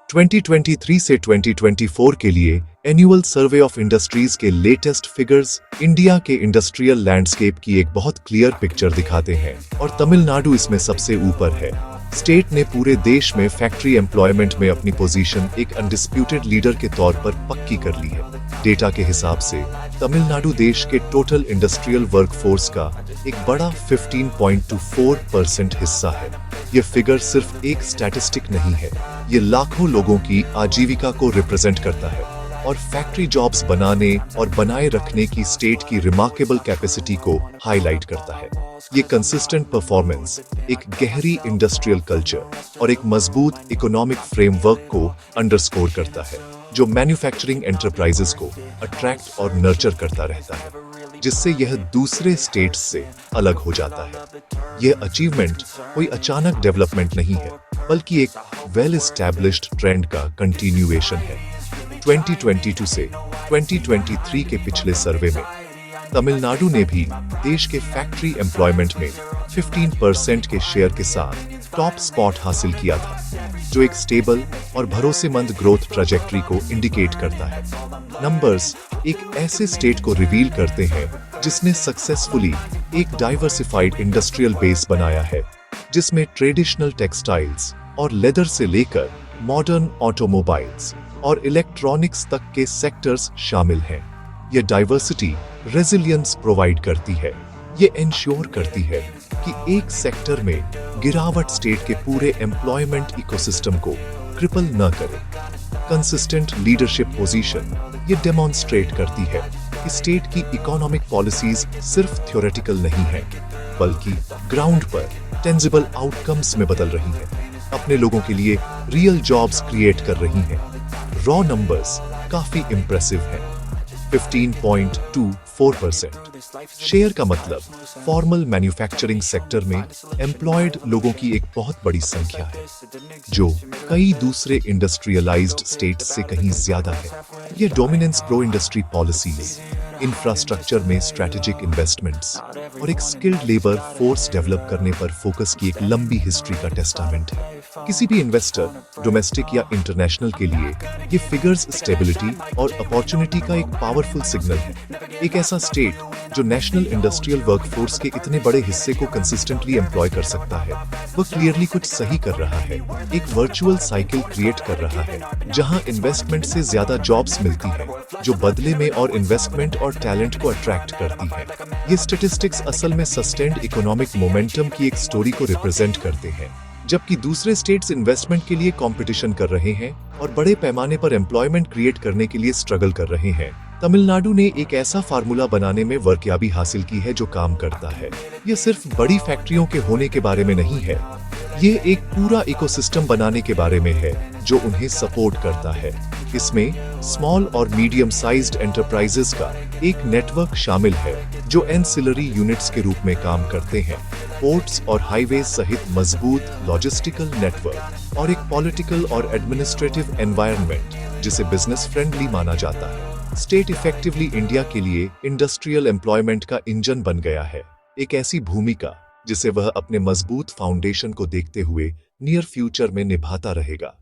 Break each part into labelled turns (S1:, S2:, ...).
S1: 2023 से 2024 के लिए एनुअल सर्वे ऑफ इंडस्ट्रीज के लेटेस्ट फिगर्स इंडिया के इंडस्ट्रियल लैंडस्केप की एक बहुत क्लियर पिक्चर दिखाते हैं और तमिलनाडु इसमें सबसे ऊपर है। स्टेट ने पूरे देश में फैक्ट्री एम्प्लॉयमेंट में अपनी पोजीशन एक अनडिस्प्यूटेड लीडर के तौर पर पक्की कर ली है। डेटा के हिसाब से तमिलनाडु देश के टोटल इंडस्ट्रियल वर्कफोर्स का एक बड़ा 15.24% हिस्सा है। ये फिगर सिर्फ एक स्टैटिस्टिक नहीं है, ये लाखों लोगों की आजीविका को रिप्रेजेंट करता है और फैक्ट्री जॉब्स बनाने और बनाए रखने की स्टेट की रिमार्केबल कैपेसिटी को हाईलाइट करता है। ये कंसिस्टेंट परफॉर्मेंस एक गहरी इंडस्ट्रियल कल्चर और एक मजबूत इकोनॉमिक फ्रेमवर्क को अंडरस्कोर करता है, जो मैन्युफैक्चरिंग एंटरप्राइजेस को अट्रैक्ट और नर्चर करता रहता है, जिससे यह दूसरे स्टेट्स से अलग हो जाता है। यह अचीवमेंट कोई अचानक डेवलपमेंट नहीं है, बल्कि एक वेल एस्टैब्लिश्ड ट्रेंड का कंटिन्यूएशन है। 2022 से 2023 के पिछले सर्वे में तमिलनाडु ने भी देश के फैक्ट्री एम्प्लॉयमेंट में 15% के शेयर के साथ टॉप स्पॉट हासिल किया था, जो एक स्टेबल और भरोसेमंद ग्रोथ ट्रैजेक्टरी को इंडिकेट करता है। नंबर्स एक ऐसे स्टेट को रिवील करते हैं जिसने सक्सेसफुली एक डाइवर्सिफाइड इंडस्ट्रियल बेस बनाया है, जिसमें ट्रेडिशनल टेक्सटाइल्स और लेदर से लेकर मॉडर्न ऑटोमोबाइल्स और इलेक्ट्रॉनिक्स तक के सेक्टर्स शामिल हैं। यह डाइवर्सिटी रेजिलियंस प्रोवाइड करती है। ये इंश्योर करती है कि एक सेक्टर में गिरावट स्टेट के पूरे एम्प्लॉयमेंट इकोसिस्टम को क्रिपल न करे। कंसिस्टेंट लीडरशिप पोजीशन ये डेमोन्स्ट्रेट करती है कि स्टेट की इकोनॉमिक पॉलिसीज सिर्फ थ्योरेटिकल नहीं है, बल्कि ग्राउंड पर टेंजिबल आउटकम्स में बदल रही है, अपने लोगों के लिए रियल जॉब्स क्रिएट कर रही हैं। रॉ नंबर्स काफी इंप्रेसिव हैं। 15.24% शेयर का मतलब फॉर्मल मैन्युफैक्चरिंग सेक्टर में एम्प्लॉयड लोगों की एक बहुत बड़ी संख्या है, जो कई दूसरे इंडस्ट्रियलाइज्ड स्टेट से कहीं ज्यादा है। ये dominance pro industry policies, infrastructure में स्ट्रैटेजिक इन्वेस्टमेंट्स और एक स्किल्ड लेबर फोर्स डेवलप करने पर फोकस की एक लंबी हिस्ट्री का टेस्टामेंट है। किसी भी इन्वेस्टर, डोमेस्टिक या इंटरनेशनल के लिए ये फिगर्स स्टेबिलिटी और अपॉर्चुनिटी का एक पावरफुल सिग्नल है। एक ऐसा स्टेट जो नेशनल इंडस्ट्रियल वर्कफोर्स के इतने बड़े हिस्से को कंसिस्टेंटली एम्प्लॉय कर सकता है, वो क्लियरली कुछ सही कर रहा है। एक वर्चुअल साइकिल क्रिएट कर रहा है, जहां इन्वेस्टमेंट से ज्यादा जॉब्स मिलती हैं, जो बदले में और इन्वेस्टमेंट और टैलेंट को अट्रैक्ट करती है। ये स्टैटिस्टिक्स असल में सस्टेन्ड इकोनॉमिक मोमेंटम की एक स्टोरी को रिप्रेजेंट करते हैं, जबकि दूसरे स्टेट्स इन्वेस्टमेंट के लिए कंपटीशन कर रहे हैं और बड़े पैमाने पर एम्प्लॉयमेंट क्रिएट करने के लिए स्ट्रगल कर रहे हैं। तमिलनाडु ने एक ऐसा फार्मूला बनाने में वर्कयाबी हासिल की है जो काम करता है। ये सिर्फ बड़ी फैक्ट्रियों के होने के बारे में नहीं है, ये एक पूरा इकोसिस्टम बनाने के बारे में है जो उन्हें सपोर्ट करता है। इसमें स्मॉल और मीडियम साइज्ड एंटरप्राइजेस का एक नेटवर्क शामिल है, जो एंसिलरी यूनिट्स के रूप में काम करते हैं। पोर्ट्स और हाईवे सहित मजबूत लॉजिस्टिकल नेटवर्क और एक पॉलिटिकल और एडमिनिस्ट्रेटिव एनवायरनमेंट जिसे बिजनेस फ्रेंडली माना जाता है। स्टेट इफेक्टिवली इंडिया के लिए इंडस्ट्रियल एम्प्लॉयमेंट का इंजन बन गया है, एक ऐसी भूमिका जिसे वह अपने मजबूत फाउंडेशन को देखते हुए नियर फ्यूचर में निभाता रहेगा।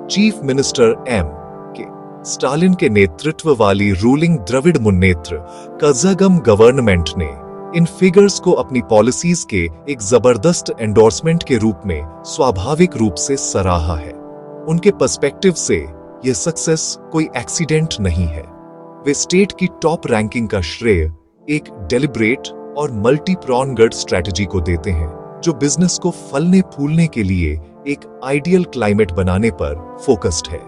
S1: चीफ मिनिस्टर के स्टालिन के नेतृत्व वाली रूलिंग द्रविड़ मुन्नेत्र कज़ागम गवर्नमेंट ने इन फिगर्स को अपनी पॉलिसीज के एक जबरदस्त एंडोर्समेंट के रूप में स्वाभाविक रूप से सराहा है। उनके पर्सपेक्टिव से यह सक्सेस कोई एक्सीडेंट नहीं है। वे स्टेट की टॉप रैंकिंग का श्रेय एक डेलिब्रेट और मल्टी प्रॉन्गड स्ट्रेटजी को देते हैं, जो बिजनेस को फलने फूलने के लिए एक आइडियल क्लाइमेट बनाने पर फोकस्ड है।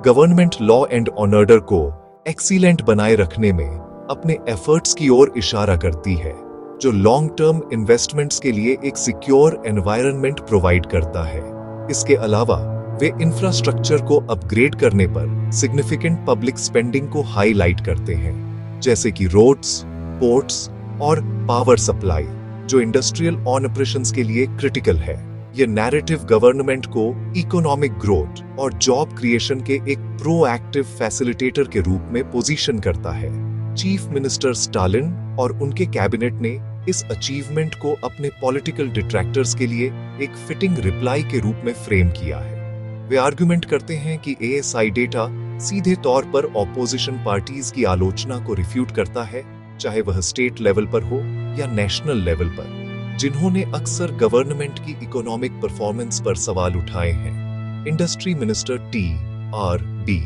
S1: गवर्नमेंट लॉ एंड ऑर्डर को एक्सीलेंट बनाए रखने में अपने एफर्ट्स की ओर इशारा करती है, जो लॉन्ग टर्म इन्वेस्टमेंट्स के लिए एक सिक्योर एनवायरनमेंट प्रोवाइड करता है। इसके अलावा वे इंफ्रास्ट्रक्चर को अपग्रेड करने पर सिग्निफिकेंट पब्लिक स्पेंडिंग को हाईलाइट करते हैं, जैसे कि रोड्स, पोर्ट्स और पावर सप्लाई, जो इंडस्ट्रियल ऑपरेशंस के लिए क्रिटिकल है। यह नैरेटिव गवर्नमेंट को इकोनॉमिक ग्रोथ और जॉब क्रिएशन के एक प्रोएक्टिव फैसिलिटेटर के रूप में पोजीशन करता है। चीफ मिनिस्टर स्टालिन और उनके कैबिनेट ने इस अचीवमेंट को अपने पॉलिटिकल डिट्रैक्टर्स के लिए एक फिटिंग रिप्लाई के रूप में फ्रेम किया है। वे आर्गुमेंट करते हैं कि ASI डेटा सीधे तौर पर ऑपोजिशन पार्टीज की आलोचना को रिफ्यूट करता है, चाहे वह स्टेट लेवल पर हो या नेशनल लेवल पर, जिन्होंने अक्सर गवर्नमेंट की इकोनॉमिक परफॉर्मेंस पर सवाल उठाए हैं। इंडस्ट्री मिनिस्टर TRB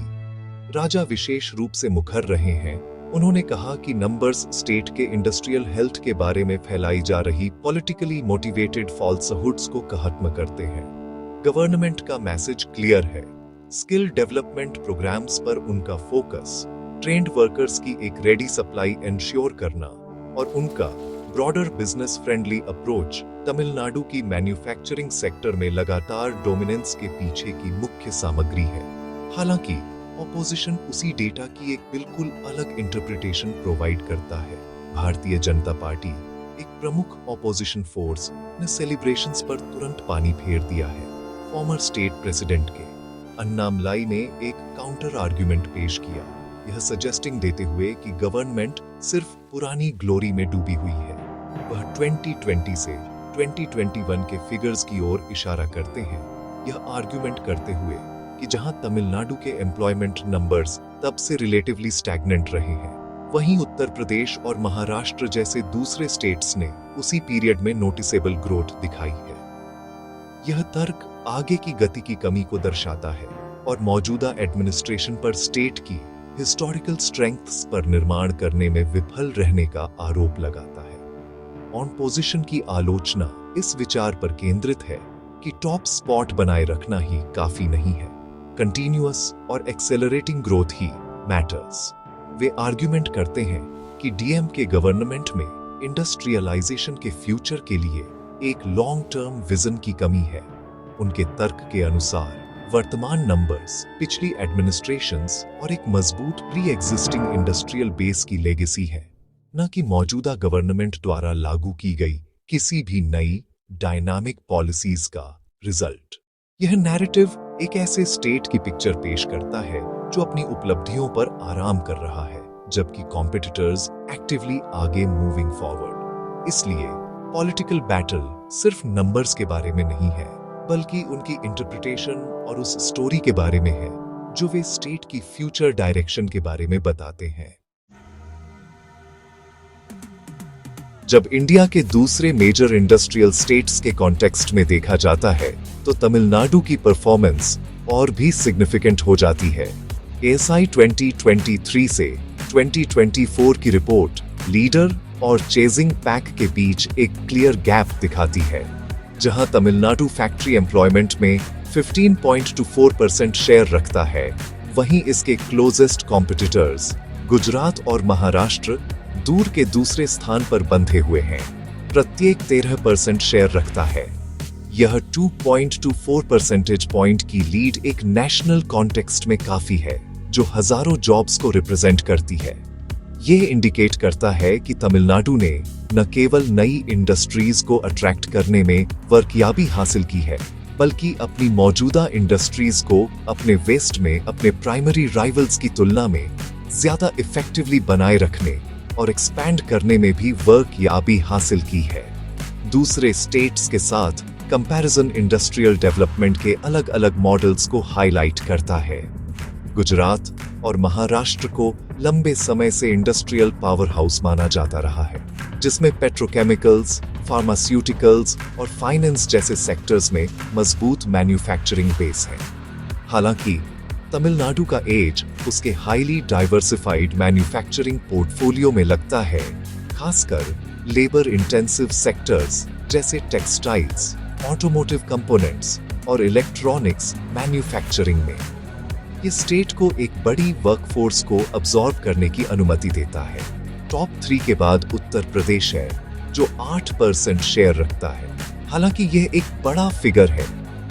S1: राजा विशेष रूप से मुखर रहे हैं। उन्होंने कहा कि नंबर्स स्टेट के इंडस्ट्रियल हेल्थ के बारे में फैलाई जा रही पॉलिटिकली मोटिवेटेड फॉल्सहुड्स को खत्म करते हैं। गवर्नमेंट का मैसेज क्लियर है। स्किल डेवलपमेंट प्रोग्राम्स पर उनका फोकस, ट्रेंड वर्कर्स की एक रेडी सप्लाई इंश्योर करना और उनका broader business friendly approach Tamil Nadu की मैन्युफैक्चरिंग सेक्टर में लगातार डोमिनेंस के पीछे की मुख्य सामग्री है। हालांकि ऑपोजिशन उसी डेटा की एक बिल्कुल अलग इंटरप्रिटेशन प्रोवाइड करता है। भारतीय जनता पार्टी, एक प्रमुख ऑपोजिशन फोर्स, ने सेलिब्रेशंस पर तुरंत पानी फेर दिया है। फॉर्मर स्टेट प्रेसिडेंट के अन्नामलाई ने एक काउंटर आर्ग्यूमेंट पेश किया, यह सजेस्टिंग देते हुए कि गवर्नमेंट सिर्फ पुरानी ग्लोरी में डूबी हुई है। वह 2020 से 2021 के फिगर्स की ओर इशारा करते हैं, यह आर्ग्यूमेंट करते हुए कि जहां तमिलनाडु के एम्प्लॉयमेंट नंबर्स तब से रिलेटिवली स्टैग्नेंट रहे हैं, वहीं उत्तर प्रदेश और महाराष्ट्र जैसे दूसरे स्टेट्स ने उसी पीरियड में नोटिसेबल ग्रोथ दिखाई है। यह तर्क आगे की गति की कमी को दर्शाता है और मौजूदा एडमिनिस्ट्रेशन पर स्टेट की हिस्टोरिकल स्ट्रेंथ्स पर निर्माण करने में विफल रहने का आरोप लगाता है। ऑन पोजीशन की आलोचना इस विचार पर केंद्रित है कि टॉप स्पॉट बनाए रखना ही काफी नहीं है, कंटिन्यूअस और एक्सेलरेटिंग ग्रोथ ही मैटर्स। वे आर्ग्यूमेंट करते हैं कि DM के गवर्नमेंट में इंडस्ट्रियलाइजेशन के फ्यूचर के लिए एक लॉन्ग टर्म विजन की कमी है। उनके तर्क के अनुसार वर्तमान नंबर्स पिछली एडमिनिस्ट्रेशंस और एक मजबूत प्री एग्जिस्टिंग इंडस्ट्रियल बेस की लेगेसी है, न कि मौजूदा गवर्नमेंट द्वारा लागू की गई किसी भी नई डायनामिक पॉलिसीज का रिजल्ट। यह नैरेटिव एक ऐसे स्टेट की पिक्चर पेश करता है जो अपनी उपलब्धियों पर आराम कर रहा है, जबकि कॉम्पिटिटर्स एक्टिवली आगे मूविंग फॉरवर्ड। इसलिए पॉलिटिकल बैटल सिर्फ नंबर्स के बारे में नहीं है, बल्कि उनकी इंटरप्रिटेशन और उस स्टोरी के बारे में है जो वे स्टेट की फ्यूचर डायरेक्शन के बारे में बताते हैं। जब इंडिया के दूसरे मेजर इंडस्ट्रियल स्टेट्स के कॉन्टेक्स्ट में देखा जाता है, तो तमिलनाडु की परफॉर्मेंस और भी सिग्निफिकेंट हो जाती है। ASI 2023 से 2024 की रिपोर्ट लीडर और चेजिंग पैक के बीच एक क्लियर गैप दिखाती है। जहां तमिलनाडु फैक्ट्री एम्प्लॉयमेंट में 15.24% शेयर रखता है, वहीं इसके क्लोजेस्ट कॉम्पिटिटर्स गुजरात और महाराष्ट्र दूर के दूसरे स्थान पर बंधे हुए हैं। प्रत्येक 13% शेयर रखता है। यह 2.24 परसेंटेज पॉइंट की लीड एक नेशनल कॉन्टेक्स्ट में काफी है, जो हजारों जॉब्स को रिप्रेजेंट करती है। ये इंडिकेट करता है कि तमिलनाडु ने न केवल नई इंडस्ट्रीज को अट्रैक्ट करने में वर्कयाबी हासिल की है, बल्कि अपनी मौजूदा इंडस्ट्रीज को अपने वेस्ट में अपने प्राइमरी राइवल्स की तुलना में ज्यादा इफेक्टिवली बनाए रखने और एक्सपैंड करने में भी वर्कयाबी हासिल की है। दूसरे स्टेट्स के साथ कंपैरिजन इंडस्ट्रियल डेवलपमेंट के अलग अलग मॉडल्स को हाईलाइट करता है। गुजरात और महाराष्ट्र को लंबे समय से इंडस्ट्रियल पावर हाउस माना जाता रहा है, जिसमें पेट्रोकेमिकल्स, फार्मास्यूटिकल्स और फाइनेंस जैसे सेक्टर्स में मजबूत मैन्युफैक्चरिंग बेस है। हालांकि तमिलनाडु का एज उसके हाईली डाइवर्सिफाइड मैन्युफैक्चरिंग पोर्टफोलियो में लगता है, खासकर लेबर इंटेंसिव सेक्टर्स जैसे टेक्सटाइल्स, ऑटोमोटिव कंपोनेंट्स और इलेक्ट्रॉनिक्स मैन्युफैक्चरिंग में। ये स्टेट को एक बड़ी वर्कफोर्स को अब्सॉर्ब करने की अनुमति देता है। टॉप 3 के बाद उत्तर प्रदेश है, जो 8% शेयर रखता है। हालांकि यह एक बड़ा फिगर है,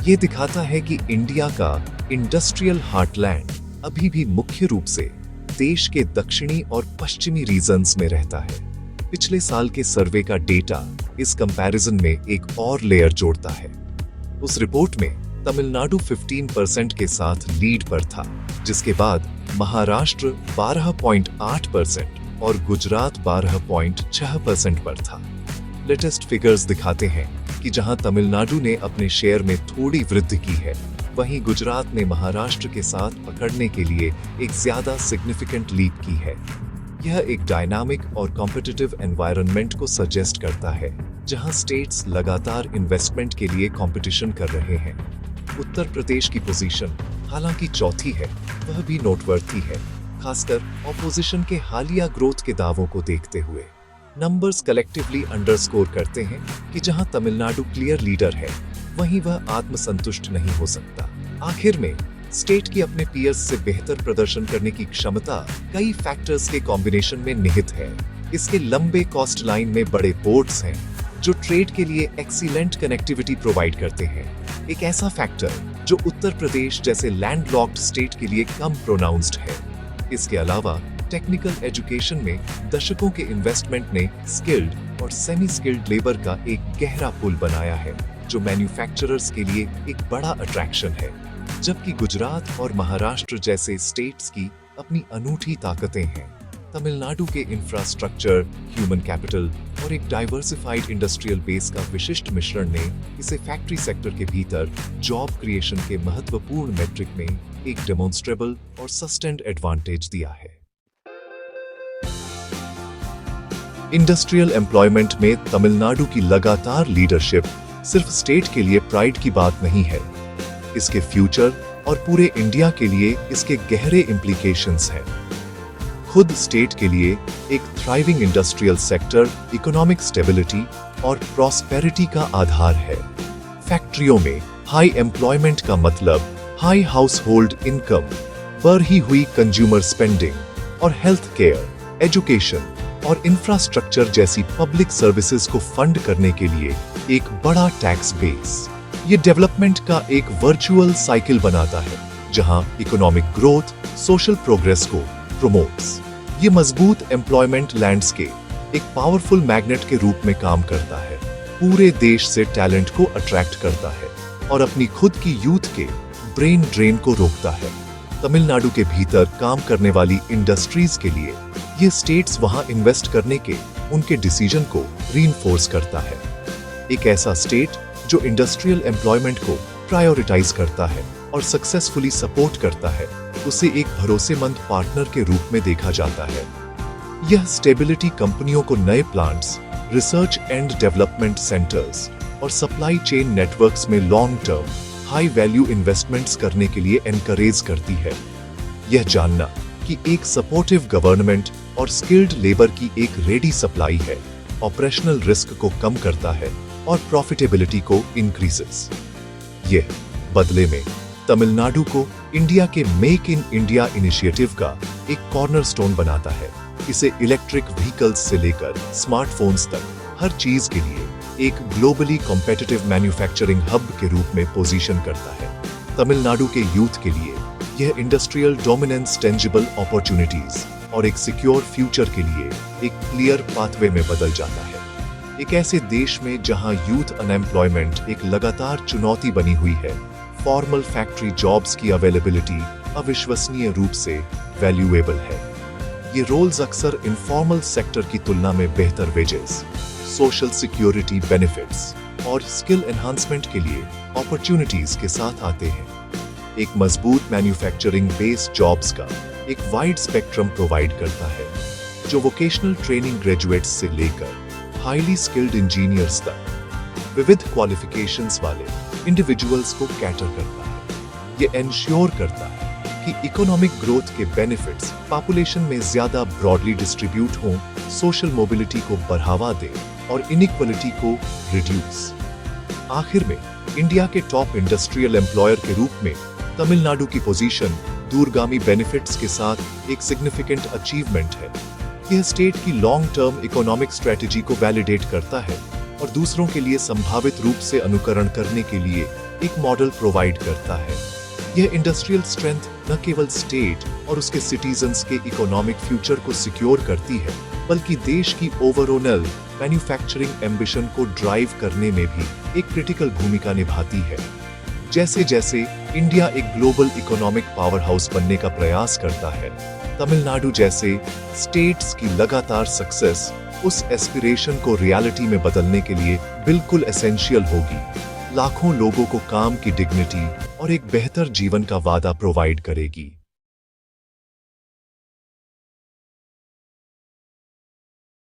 S1: ये दिखाता है कि इंडिया का इंडस्ट्रियल हार्टलैंड अभी भी मुख्य रूप से देश के दक्षिणी और पश्चिमी रीजन्स में रहता है। पिछले साल के सर्वे का डेटा इस कंपैरिजन में एक और लेयर जोड़ता है। उस रिपोर्ट में तमिलनाडु 15% के साथ लीड पर था, जिसके बाद महाराष्ट्र 12.8% और गुजरात 12.6% पर था। लेटेस्ट फिगर्स दिखाते हैं कि जहां तमिलनाडु ने अपने शेयर में थोड़ी वृद्धि की है, वहीं गुजरात ने महाराष्ट्र के साथ पकड़ने के लिए एक ज्यादा सिग्निफिकेंट लीप की है। यह एक डायनामिक और कॉम्पिटिटिव एनवायरनमेंट को सजेस्ट करता है, जहां स्टेट्स लगातार इन्वेस्टमेंट के लिए कंपटीशन कर रहे हैं। उत्तर प्रदेश की पोजीशन हालांकि चौथी है, वह भी नोटवर्थी है, खासकर ऑपोजिशन के हालिया ग्रोथ के दावों को देखते हुए। नंबर्स कलेक्टिवली अंडरस्कोर करते हैं कि जहां तमिलनाडु क्लियर लीडर है, वहीं वह आत्मसंतुष्ट नहीं हो सकता। आखिर में स्टेट की अपने पीयर्स से बेहतर प्रदर्शन करने की क्षमता कई फैक्टर्स के कॉम्बिनेशन में निहित है। इसके लंबे कॉस्ट लाइन में बड़े पोर्ट्स हैं, जो ट्रेड के लिए एक्सीलेंट कनेक्टिविटी प्रोवाइड करते हैं। एक ऐसा फैक्टर जो उत्तर प्रदेश जैसे लैंडलॉक्ड स्टेट के लिए कम प्रोनाउंस्ड है। इसके अलावा टेक्निकल एजुकेशन में दशकों के इन्वेस्टमेंट ने स्किल्ड और सेमी स्किल्ड लेबर का एक गहरा पुल बनाया है, जो मैन्युफैक्चरर्स के लिए एक बड़ा अट्रैक्शन है। जबकि गुजरात और महाराष्ट्र जैसे स्टेट्स की अपनी अनूठी ताकतें हैं। तमिलनाडु के इंफ्रास्ट्रक्चर, ह्यूमन कैपिटल और एक डाइवर्सिफाइड इंडस्ट्रियल बेस का विशिष्ट मिश्रण ने इसे फैक्ट्री सेक्टर के भीतर जॉब क्रिएशन के महत्वपूर्ण मेट्रिक में एक डेमोन्स्ट्रेबल और सस्टेन्ड एडवांटेज दिया है। इंडस्ट्रियल एम्प्लॉयमेंट में तमिलनाडु की लगातार लीडरशिप सिर्फ स्टेट के लिए प्राइड की बात नहीं है। इसके फ्यूचर और पूरे इंडिया के लिए इसके गहरे इम्प्लीकेशंस हैं। खुद स्टेट के लिए एक thriving industrial sector economic stability और प्रॉस्पेरिटी का आधार है। फैक्ट्रियों में हाई एम्प्लॉयमेंट का मतलब हाई हाउस होल्ड इनकम, बढ़ी हुई कंज्यूमर स्पेंडिंग और हेल्थ केयर, एजुकेशन और इंफ्रास्ट्रक्चर जैसी पब्लिक सर्विसेज को फंड करने के लिए एक बड़ा टैक्स बेस। ये डेवलपमेंट का एक वर्चुअल साइकिल बनाता है, जहां इकोनॉमिक ग्रोथ सोशल प्रोग्रेस को प्रमोट्स। ये मजबूत एम्प्लॉयमेंट लैंडस्केप एक पावरफुल मैग्नेट के रूप में काम करता है, पूरे देश से टैलेंट को अट्रैक्ट करता है और अपनी खुद की यूथ के ब्रेन ड्रेन को रोकता है। तमिलनाडु के भीतर काम करने वाली इंडस्ट्रीज के लिए ये स्टेट्स वहां इन्वेस्ट करने के उनके डिसीजन को रीइंफोर्स करता है। एक ऐसा स्टेट जो इंडस्ट्रियल एम्प्लॉयमेंट को प्रायोरिटाइज करता है और सक्सेसफुली सपोर्ट करता है, उसे एक भरोसेमंद पार्टनर के रूप में देखा जाता है। यह स्टेबिलिटी कंपनियों को नए plants, research and development centres और सप्लाई चेन नेटवर्क्स में long term high value investments करने के लिए एनकरेज करती है। यह जानना कि एक सपोर्टिव गवर्नमेंट और स्किल्ड लेबर की एक रेडी सप्लाई है, ऑपरेशनल रिस्क को कम करता है और प्रॉफिटेबिलिटी को इंक्रीजेस। यह बदले में तमिलनाडु को इंडिया के मेक इन इंडिया इनिशिएटिव का एक कॉर्नरस्टोन बनाता है। इसे इलेक्ट्रिक व्हीकल्स से लेकर स्मार्टफोन्स तक हर चीज के लिए एक ग्लोबली कॉम्पिटिटिव मैन्युफैक्चरिंग हब के रूप में पोजीशन करता है। तमिलनाडु के यूथ के लिए यह इंडस्ट्रियल डोमिनेंस टेंजिबल अपॉर्चुनिटीज और एक सिक्योर फ्यूचर के लिए एक क्लियर पाथवे में बदल जाता है। एक ऐसे देश में जहां यूथ अनएम्प्लॉयमेंट एक लगातार चुनौती बनी हुई है, फॉर्मल फैक्ट्री जॉब्स की अवेलेबिलिटी अविश्वसनीय रूप से वैल्यूएबल है। ये रोल्स अक्सर इनफॉर्मल सेक्टर की तुलना में बेहतर वेजेस, सोशल सिक्योरिटी बेनिफिट्स और स्किल एनहांसमेंट के लिए अपॉर्चुनिटीज के साथ आते हैं। एक मजबूत मैन्युफैक्चरिंग बेस्ड जॉब्स का एक वाइड स्पेक्ट्रम प्रोवाइड करता है, जो वोकेशनल ट्रेनिंग ग्रेजुएट्स से लेकर हाईली स्किल्ड इंजीनियर्स तक विविध क्वालिफिकेशंस वाले इंडिविजुअल्स को कैटर करता है। ये एंश्योर करता है कि इकोनॉमिक ग्रोथ के बेनिफिट्स पॉपुलेशन में ज्यादा ब्रॉडली डिस्ट्रीब्यूट हों, सोशल मोबिलिटी को बढ़ावा दें और इनइक्वालिटी को रिड्यूस। आखिर में इंडिया के टॉप इंडस्ट्रियल एम्प्लॉयर के रूप में तमिलनाडु की पोजीशन दूरगामी बेनिफिट्स के साथ एक सिग्निफिकेंट अचीवमेंट है। यह स्टेट की लॉन्ग टर्म इकोनॉमिक स्ट्रेटेजी को वैलिडेट करता है और दूसरों के लिए संभावित रूप से अनुकरण करने के लिए एक मॉडल प्रोवाइड करता है। यह इंडस्ट्रियल स्ट्रेंथ न केवल स्टेट और उसके सिटीजन्स के इकोनॉमिक फ्यूचर को सिक्योर करती है, बल्कि देश की ओवरऑल मैन्युफैक्चरिंग एम्बिशन को ड्राइव करने में भी एक क्रिटिकल भूमिका निभाती है। जैसे जैसे इंडिया एक ग्लोबल इकोनॉमिक पावर हाउस बनने का प्रयास करता है, तमिलनाडु जैसे स्टेट्स की लगातार सक्सेस उस एस्पिरेशन को रियलिटी में बदलने के लिए बिल्कुल एसेंशियल होगी। लाखों लोगों को काम की डिग्निटी और एक बेहतर जीवन का वादा प्रोवाइड करेगी।